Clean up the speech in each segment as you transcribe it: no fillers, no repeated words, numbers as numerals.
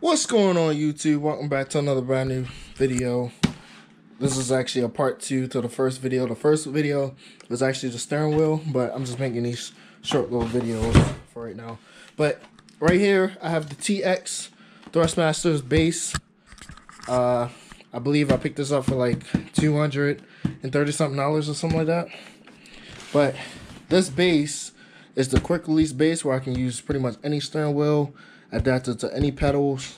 What's going on, YouTube? Welcome back to another brand new video. This is actually a part 2 to the first video. The first video was actually the steering wheel, but I'm just making these short little videos for right now. But right here I have the TX Thrustmaster's base. I believe I picked this up for like $230 something or something like that. But this base is the quick release base where I can use pretty much any steering wheel, adapted to any pedals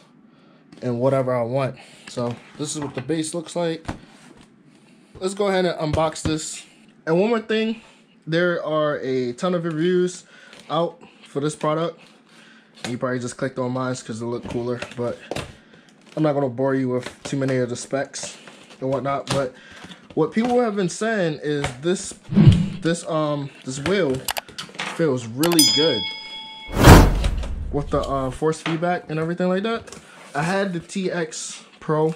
and whatever I want. So this is what the base looks like. Let's go ahead and unbox this. And one more thing, there are a ton of reviews out for this product. You probably just clicked on mine because they look cooler, but I'm not gonna bore you with too many of the specs and whatnot. But what people have been saying is this wheel feels really good with the force feedback and everything like that. I had the TX Pro,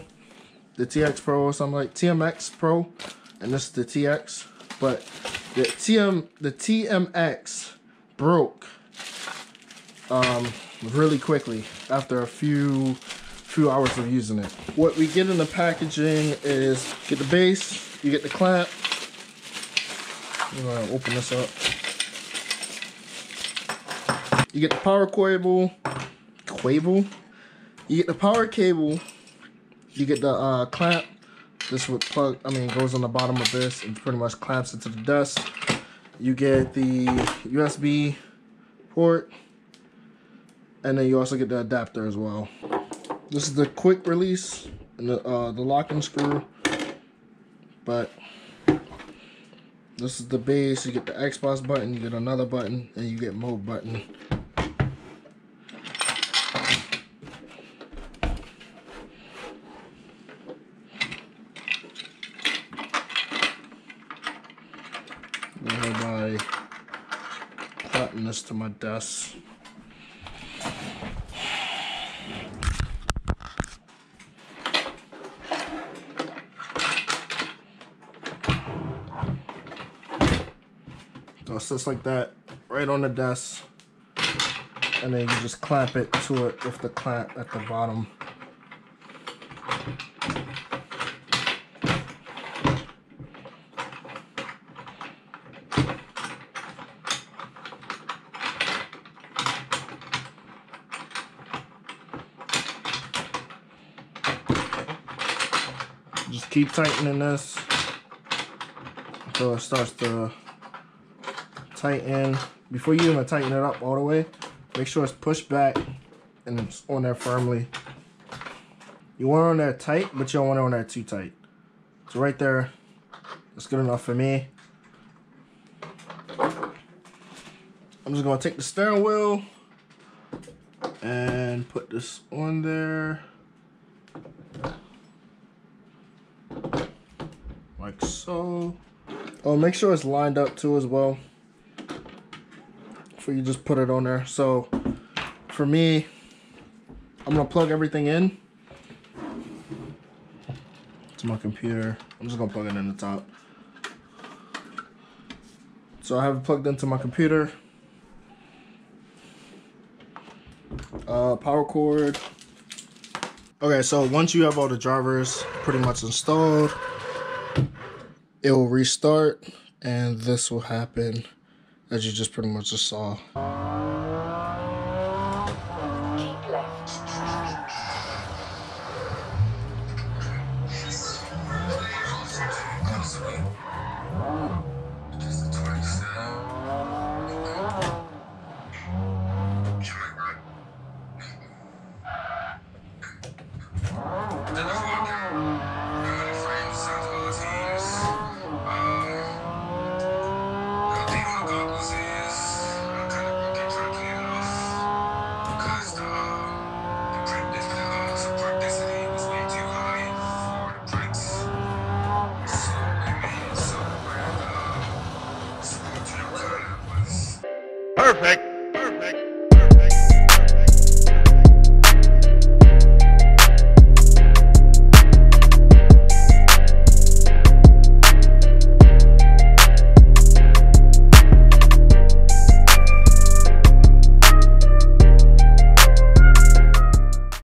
or something like TMX Pro, and this is the TX. But the TMX broke really quickly after a few hours of using it. What we get in the packaging is get the base, you get the clamp. I'm gonna open this up. You get the power cable. You get the power cable. You get the clamp. This would plug. Goes on the bottom of this and pretty much clamps into the desk. You get the USB port, and then you also get the adapter as well. This is the quick release and the locking screw. But this is the base. You get the Xbox button. You get another button, and you get mode button. By clapping this to my desk. So it sits like that right on the desk, and then you just clamp it to it with the clamp at the bottom. Just keep tightening this until it starts to tighten. Before you even tighten it up all the way, make sure it's pushed back and it's on there firmly. You want it on there tight, but you don't want it on there too tight. So right there, that's good enough for me. I'm just gonna take the steering wheel and put this on there. Like so. Oh, make sure it's lined up too as well before you just put it on there. So for me, I'm gonna plug everything in to my computer. I'm just gonna plug it in the top. So I have it plugged into my computer. Power cord. Okay, so once you have all the drivers pretty much installed, it will restart, and this will happen as you just pretty much just saw. Keep left. Perfect.